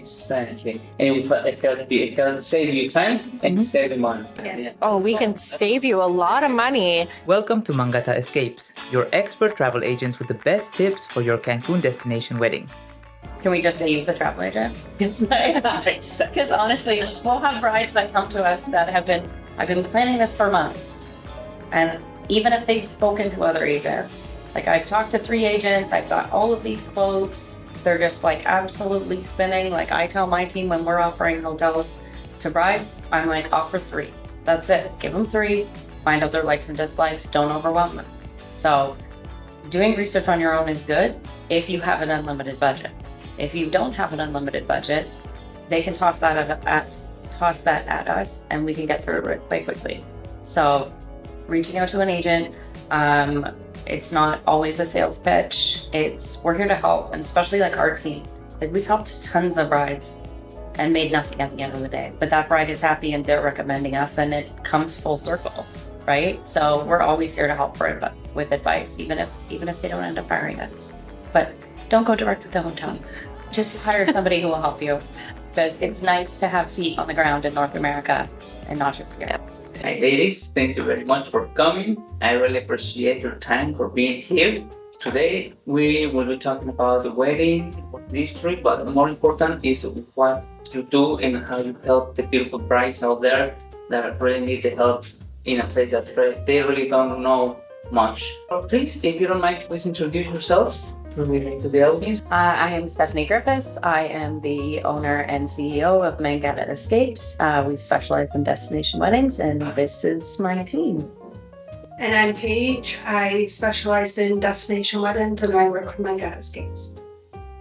Exactly. And it can save you time and save you money. Yeah. Oh, we can save you a lot of money. Welcome to Mangata Escapes, your expert travel agents with the best tips for your Cancun destination wedding. Can we just say use a travel agent? Because honestly, we'll have brides that come to us that I've been planning this for months. And even if they've spoken to other agents, like I've talked to 3 agents, I've got all of these quotes, they're just like absolutely spinning. Like I tell my team when we're offering hotels to brides, I'm like, offer 3. That's it. Give them 3, find out their likes and dislikes, don't overwhelm them. So doing research on your own is good if you have an unlimited budget. If you don't have an unlimited budget, they can toss that at us and we can get through it quite quickly. So reaching out to an agent, it's not always a sales pitch. We're here to help, and especially like our team. Like we've helped tons of brides and made nothing at the end of the day. But that bride is happy and they're recommending us, and it comes full circle, right? So we're always here to help with advice, even if they don't end up hiring us. But don't go direct with the hotel. Just hire somebody who will help you, because it's nice to have feet on the ground in North America and not just here. Hey, ladies, thank you very much for coming. I really appreciate your time for being here. Today, we will be talking about the wedding industry, but more important is what you do and how you help the beautiful brides out there that really need the help in a place that they really don't know much. Please, if you don't mind, please introduce yourselves to the audience. I am Stephanie Griffiths. I am the owner and CEO of Mangata Escapes. We specialize in destination weddings, and this is my team. And I'm Paige. I specialize in destination weddings, and I work with Mangata Escapes.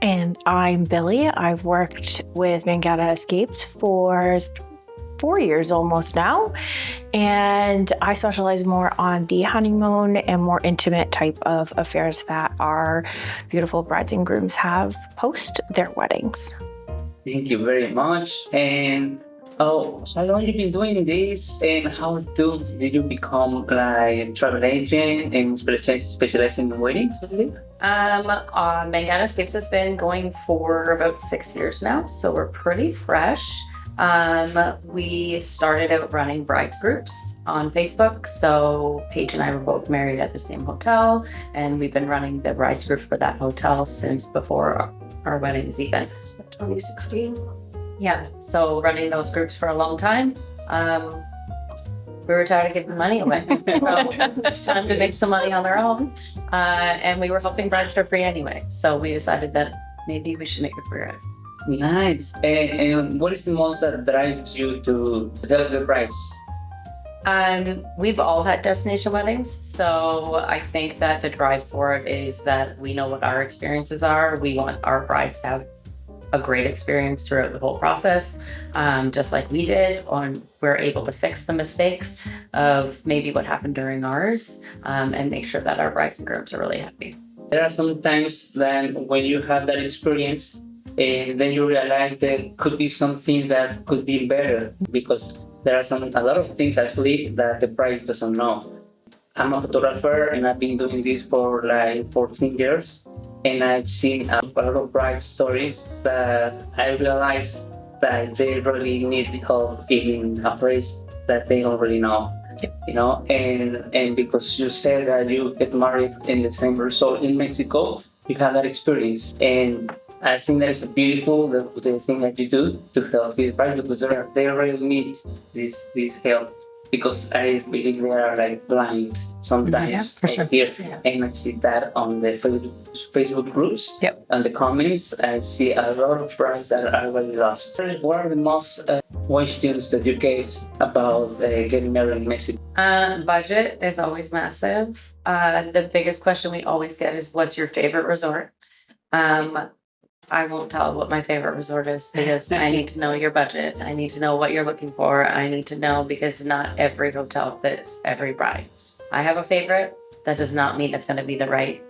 And I'm Billy. I've worked with Mangata Escapes for 4 years almost now, and I specialize more on the honeymoon and more intimate type of affairs that our beautiful brides and grooms have post their weddings. Thank you very much. And so how long have you been doing this, and how did you become like a travel agent and specializing in weddings? Mangata Escapes has been going for about 6 years now, so we're pretty fresh. We started out running brides groups on Facebook. So Paige and I were both married at the same hotel, and we've been running the brides group for that hotel since before our weddings even. 2016. Yeah, so running those groups for a long time. We were tired of giving money away. So it's time to make some money on our own. And we were helping brides for free anyway. So we decided that maybe we should make it free. Nice. And what is the most that drives you to help the brides? We've all had destination weddings, so I think that the drive for it is that we know what our experiences are. We want our brides to have a great experience throughout the whole process, just like we did. We're able to fix the mistakes of maybe what happened during ours, and make sure that our brides and grooms are really happy. There are some times that when you have that experience, and then you realize there could be some things that could be better, because there are a lot of things actually that the bride doesn't know. I'm a photographer and I've been doing this for like 14 years, and I've seen a lot of bride stories that I realized that they really need help in a place that they don't really know. You know, and because you said that you get married in the same resort in Mexico, you have that experience, and I think that is beautiful, the thing that you do to help these brides, because they really need this help, because I believe they are like blind sometimes. Yeah, for sure. Here, Yeah. and I see that on the Facebook groups. Yep. On the comments, I see a lot of brides that are really lost. What are the most questions that you get about getting married in Mexico? Budget is always massive. The biggest question we always get is, what's your favorite resort? I won't tell what my favorite resort is, because I need to know your budget. I need to know what you're looking for. I need to know, because not every hotel fits every bride. I have a favorite. That does not mean it's going to be the right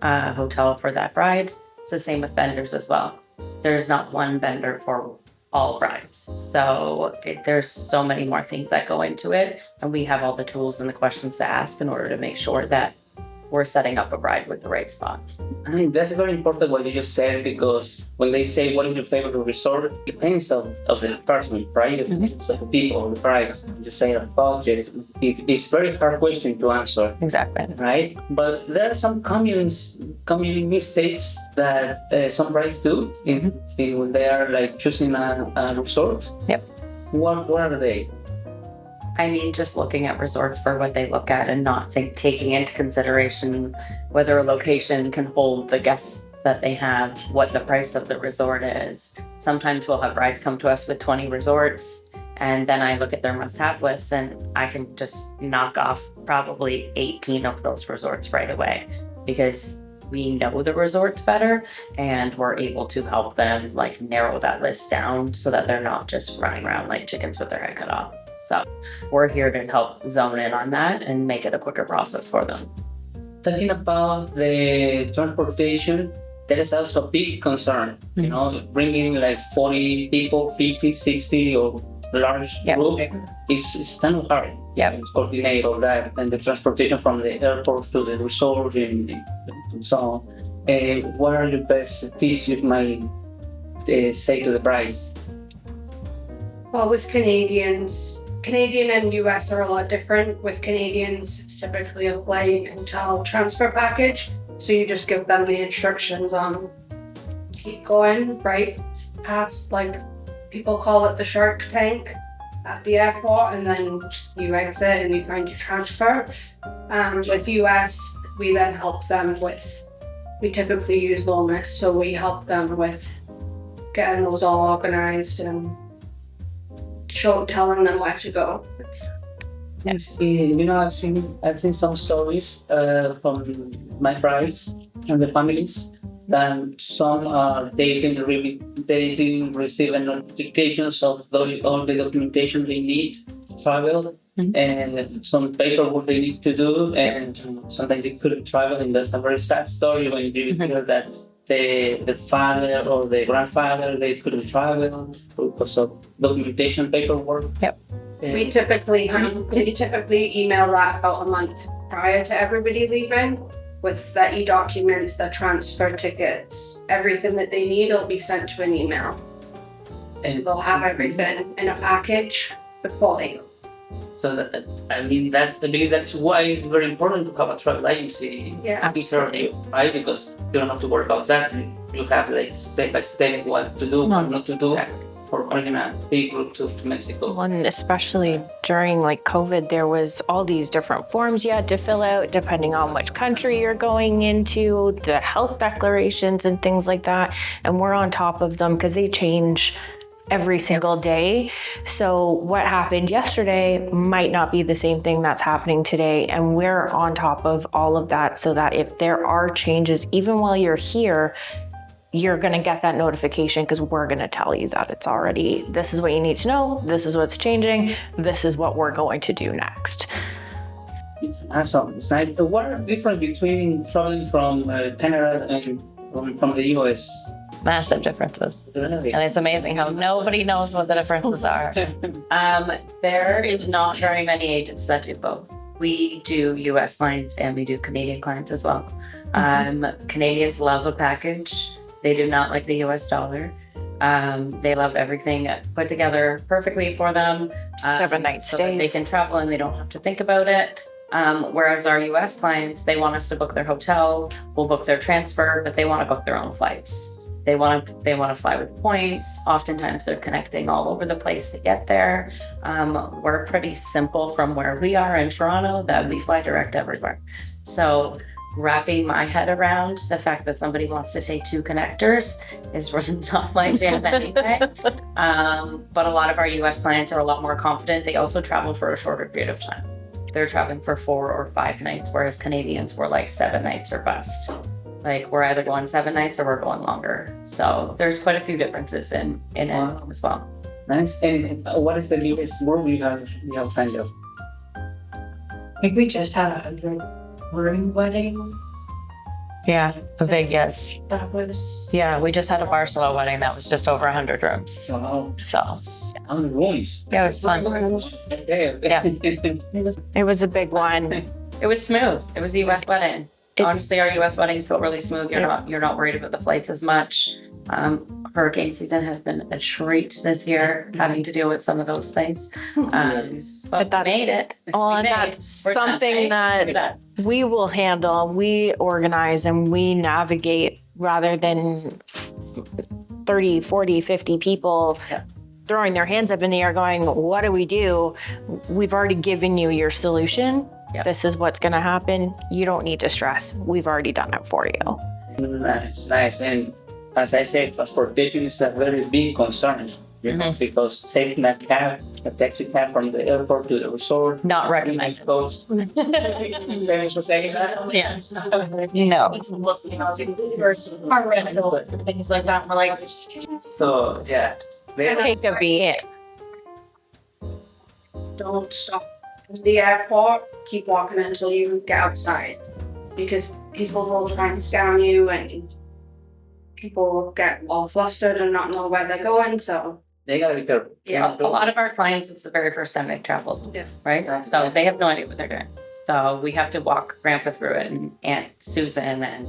hotel for that bride. It's the same with vendors as well. There's not one vendor for all brides. So there's so many more things that go into it. And we have all the tools and the questions to ask in order to make sure that we're setting up a bride with the right spot. I mean, that's very important what you just said, because when they say what is your favorite resort, it depends of the person, right? It depends of the people, the bride. You say a budget. It's very hard question to answer, Exactly. right? But there are some common mistakes that some brides do when they are like choosing a resort. Yep. What are they? I mean, just looking at resorts for what they look at and not taking into consideration whether a location can hold the guests that they have, what the price of the resort is. Sometimes we'll have brides come to us with 20 resorts, and then I look at their must-have list and I can just knock off probably 18 of those resorts right away, because we know the resorts better and we're able to help them like narrow that list down so that they're not just running around like chickens with their head cut off. So we're here to help zone in on that and make it a quicker process for them. Talking about the transportation, there is also a big concern, you know, bringing like 40 people, 50, 60 or large group is kind of hard to coordinate all that, and the transportation from the airport to the resort and so on. What are your best tips you might say to the brides? Well, with Canadian and US are a lot different. With Canadians, it's typically a flight and hotel transfer package. So you just give them the instructions on keep going, right? Past, like, people call it the shark tank at the airport, and then you exit and you find your transfer. With US, we then help them we typically use Lomas, so we help them with getting those all organized and telling them where to go. Yes, you know, I've seen some stories from my brides and the families. And some they didn't receive a notifications of all the documentation they need to travel, and some paperwork they need to do, and sometimes they couldn't travel. And that's a very sad story when you hear that the father or the grandfather, they couldn't travel because of documentation paperwork. Yep. We typically email that about a month prior to everybody leaving, with the e-documents, the transfer tickets, everything that they need will be sent to an email. So they'll have everything in a package before they go. So that, I believe that's why it's very important to have a travel agency. Yeah, absolutely. Right? Because you don't have to worry about that. You have like step by step what to do, what not to do. For bringing a big group to Mexico. Well, and especially during like COVID, there was all these different forms you had to fill out depending on which country you're going into, the health declarations and things like that. And we're on top of them because they change every single day. So what happened yesterday might not be the same thing that's happening today. And we're on top of all of that so that if there are changes, even while you're here, you're going to get that notification because we're going to tell you that it's already, this is what you need to know, this is what's changing, this is what we're going to do next. Awesome. It's nice. So what are the difference between traveling from Canada and from the US? Massive differences. Really? And it's amazing how nobody knows what the differences are. There is not very many agents that do both. We do US clients and we do Canadian clients as well. Canadians love a package. They do not like the US dollar. They love everything put together perfectly for them. 7 nights so that they can travel and they don't have to think about it. Whereas our US clients, they want us to book their hotel, we'll book their transfer, but they want to book their own flights. They want to fly with points. Oftentimes they're connecting all over the place to get there. We're pretty simple from where we are in Toronto that we fly direct everywhere. So wrapping my head around the fact that somebody wants to take 2 connectors is really not my jam anyway. But a lot of our US clients are a lot more confident. They also travel for a shorter period of time. They're traveling for 4 or 5 nights, whereas Canadians were like 7 nights or bust. Like we're either going 7 nights or we're going longer. So there's quite a few differences in it as well. Nice. And what is the newest move you have kind of? I think we just had a 100-room wedding. Yeah, a big yes. That was Yeah, we just had a Barcelona wedding that was just over 100 rooms. Wow. So How many rooms? yeah, it was fun. Okay. Yeah. It was a big one. It was smooth. It was a US wedding. Honestly, our U.S. weddings go really smooth. You're not worried about the flights as much. Hurricane season has been a treat this year, having to deal with some of those things. But we made it. Well, We and made that's it. We're done, something right? We're that done. we will handle, we organize and we navigate rather than 30, 40, 50 people throwing their hands up in the air going, what do we do? We've already given you your solution. This is what's going to happen. You don't need to stress. We've already done it for you. Nice. And as I said, transportation is a very big concern, because taking a taxi cab from the airport to the resort, Not recommended. goes. Yeah. No. Car rentals and things like that. We're like, So yeah, Take a beat. Don't stop in the airport. Keep walking until you get outside, because people will try and scam you, and people get all flustered and not know where they're going. So they gotta be careful. yeah, a lot of our clients, it's the very first time they've traveled, right? So they have no idea what they're doing. So we have to walk Grandpa through it, and Aunt Susan and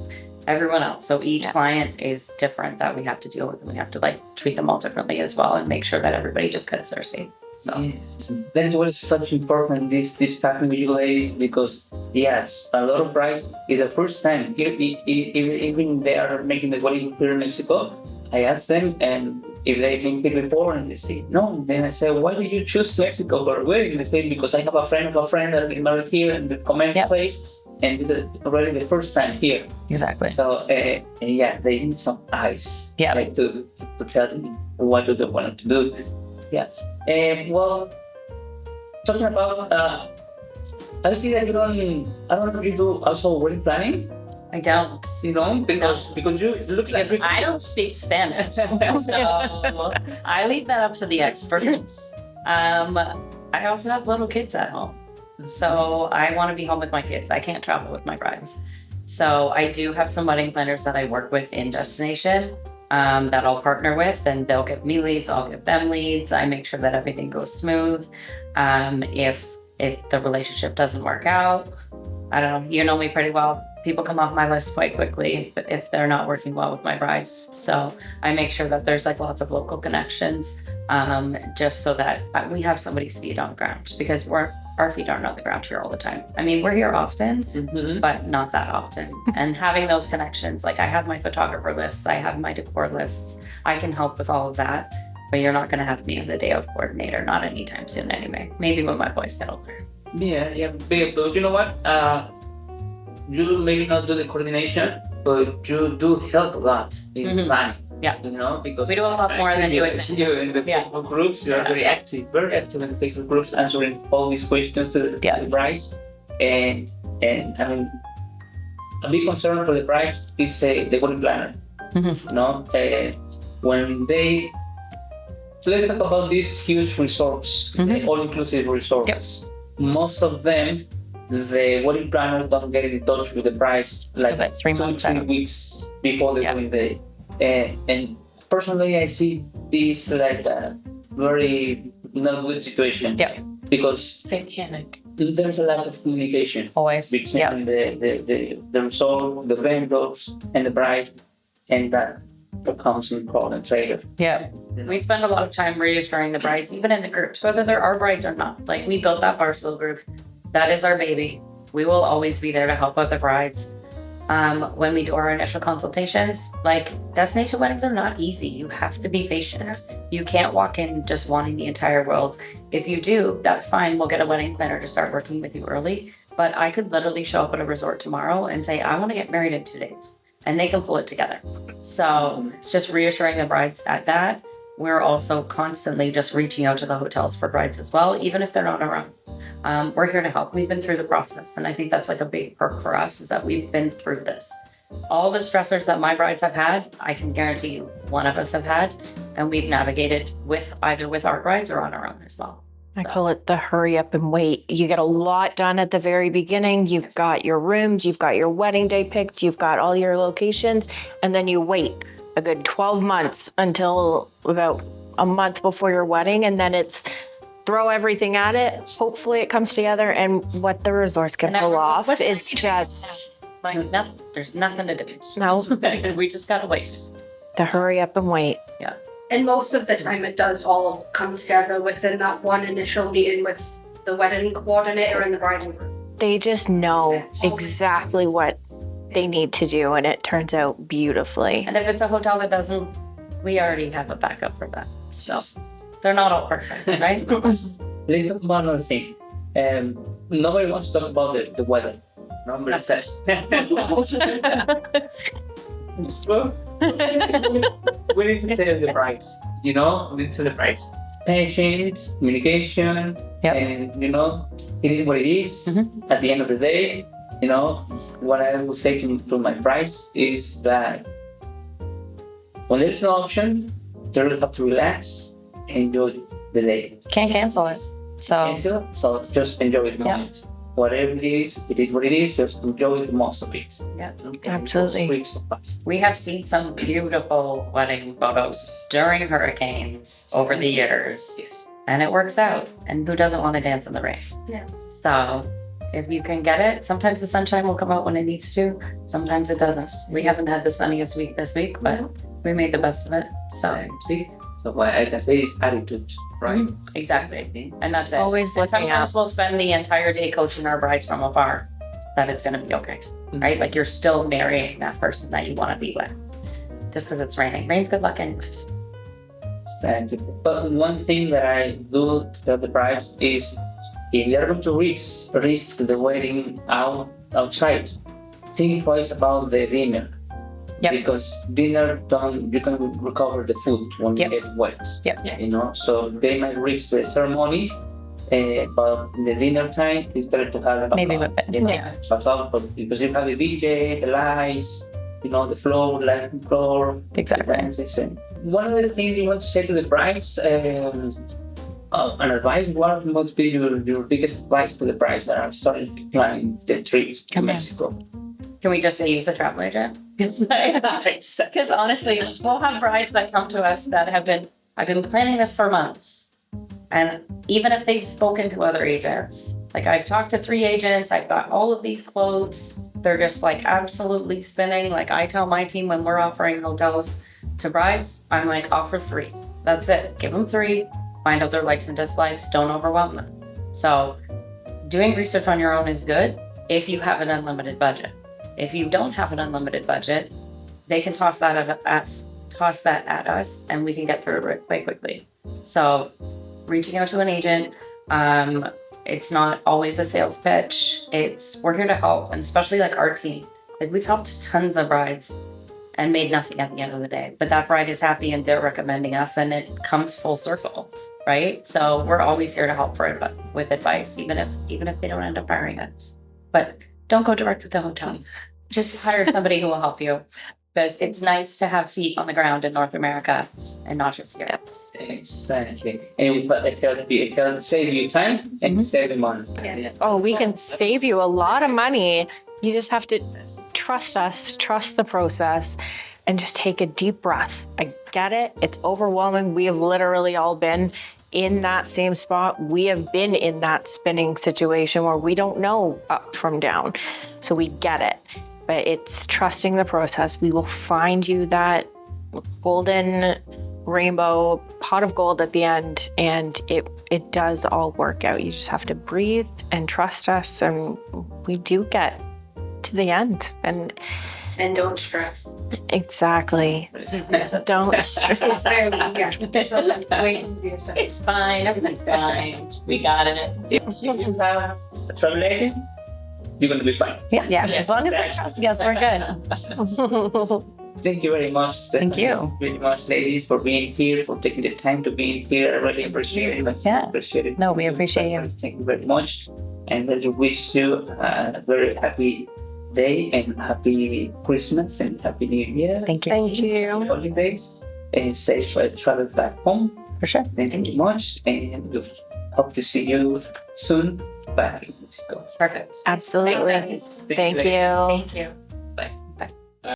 everyone else. So each client is different that we have to deal with, and we have to like treat them all differently as well, and make sure that everybody just gets their seat. So Yes. That's what is such important this talking with you ladies, because yes, a lot of brides is the first time here, even they are making the wedding here in Mexico. I ask them, and if they've been here before, and they say no, then I say, why did you choose Mexico for a wedding? They say, because I have a friend of a friend that is married here in the comment place, and this is already the first time here. exactly. So yeah, they need some eyes, Yeah. like to tell them what do they want to do. Yeah. Well, talking about, I see that I don't know if you do also wedding planning, I don't. because you it looks like I don't speak Spanish, so I leave that up to the experts. I also have little kids at home, so I want to be home with my kids. I can't travel with my brides, so I do have some wedding planners that I work with in destination that I'll partner with, and they'll give me leads. I'll give them leads. I make sure that everything goes smooth. If the relationship doesn't work out, I don't know. You know me pretty well. People come off my list quite quickly if they're not working well with my brides. So I make sure that there's like lots of local connections, just so that we have somebody's feet on the ground, because our feet aren't on the ground here all the time. I mean, we're here often, but not that often. And having those connections, like I have my photographer lists, I have my decor lists, I can help with all of that. But you're not going to have me as a day of coordinator, not anytime soon anyway. Maybe when my boys get older. Yeah, but you know what? You maybe not do the coordination, but you do help a lot in planning. Yeah. Because We do a lot more I than see you I would see think. you in the Facebook groups. You are very active in the Facebook groups, answering all these questions to the brides. And I mean, a big concern for the brides is the wedding planner. When they let's talk about these huge resorts, the all-inclusive resorts. Most of them, the wedding planners don't get in touch with the brides like about 3 months 3 out. weeks before the wedding day. And personally, I see this like a very not good situation. Yeah. Because They panic. there's a lack of communication Always. between the resort, the vendors, and the bride, and that becomes an important later. Yeah. We spend a lot of time reassuring the brides, even in the groups, whether they're our brides or not. Like, we built that Barcelona group. That is our baby. We will always be there to help out the brides. When we do our initial consultations, like, destination weddings are not easy. You have to be patient. You can't walk in just wanting the entire world. If you do, that's fine. We'll get a wedding planner to start working with you early. But I could literally show up at a resort tomorrow and say, I want to get married in 2 days. And they can pull it together. So it's just reassuring the brides at that. We're also constantly just reaching out to the hotels for brides as well, even if they're not around. We're here to help. We've been through the process. And I think that's like a big perk for us, is that we've been through this. All the stressors that my brides have had, I can guarantee you one of us have had. And we've navigated either with our brides or on our own as well. I call it the hurry up and wait. You get a lot done at the very beginning. You've got your rooms, you've got your wedding day picked, you've got all your locations, and then you wait a good 12 months until about a month before your wedding, and then it's throw everything at it. Hopefully it comes together, and what the resorts can pull off, it's just Like nothing, there's nothing to do. No. We just gotta wait. To hurry up and wait. And most of the time it does all come together within that one initial meeting with the wedding coordinator and the bride and groom. They just know exactly what they need to do, and it turns out beautifully. And if it's a hotel that doesn't, we already have a backup for that. So they're not all perfect, right? Let's talk about another thing. Nobody wants to talk about the weather. Nobody says. It's true. We need to tell the brides, we need to tell the brides. Patience, communication, and it is what it is. At the end of the day, what I will say to my brides is that when there's no option, they will have to relax, enjoy the day. Can't cancel it. So just enjoy the moment. Whatever it is what it is. Just enjoy the most of it. Yeah, absolutely. We have seen some beautiful wedding photos during hurricanes over the years. Yes. And it works out. And who doesn't want to dance in the rain? Yes. So if you can get it, sometimes the sunshine will come out when it needs to. Sometimes it doesn't. We haven't had the sunniest week this week, but we made the best of it. So what I can say is attitude, right? Exactly. And that's it. Always And looking sometimes up. we'll spend the entire day coaching our brides from afar that it's going to be okay, right? Like you're still marrying that person that you want to be with. Just because it's raining. Rain's good luck anyway. Exactly. But one thing that I do tell the brides is if they're going to risk the wedding outside, think twice about the dinner. Yep. Because dinner you can recover the food when you get wet. Yep. So they might risk the ceremony, but in the dinner time it's better to have a Maybe backup. with it. Backup, because you have the DJ, the lights, the floor, lighting floor, Exactly. the dances. And one other thing you want to say to the brides, an advice, what would be your biggest advice to the brides that are starting to plan the trip to Mexico? Can we just say use a travel agent? Because honestly, we'll have brides that come to us that I've been planning this for months. And even if they've spoken to other agents, like I've talked to 3 agents, I've got all of these quotes, they're just like absolutely spinning. Like I tell my team when we're offering hotels to brides, I'm like, offer 3. That's it. Give them 3, find out their likes and dislikes, don't overwhelm them. So doing research on your own is good if you have an unlimited budget. If you don't have an unlimited budget, they can toss that at us and we can get through it quite quickly. So reaching out to an agent, it's not always a sales pitch. We're here to help, and especially like our team. Like we've helped tons of brides and made nothing at the end of the day. But that bride is happy and they're recommending us and it comes full circle, right? So we're always here to help with advice, even if they don't end up hiring us. But don't go direct with the hotel. Just hire somebody who will help you, because it's nice to have feet on the ground in North America and not just here. Exactly. And it can save you time and save you money. Oh, we can save you a lot of money. You just have to trust us, trust the process, and just take a deep breath. I get it. It's overwhelming. We have literally all been in that same spot. We have been in that spinning situation where we don't know up from down. So we get it. But it's trusting the process. We will find you that golden rainbow pot of gold at the end, and it does all work out. You just have to breathe and trust us, and we do get to the end. And don't stress. Exactly. Don't stress. It's very It's fine. Everything's fine. We got it. If you have a travel agent, you're going to be fine. Yeah. As long as they trust us, we're good. Thank you very much. Thank you very much, ladies, for being here, for taking the time to be here. I really appreciate it. Yeah. Appreciate it. No, we appreciate you. Thank you very much. And really wish you a very happy day and happy Christmas and happy New Year. Thank you. Thank you. Holidays and safe travel back home. For sure. Thank you much, and we hope to see you soon back in Mexico. Perfect. Absolutely. Thanks. Thank you. Thank you. Bye.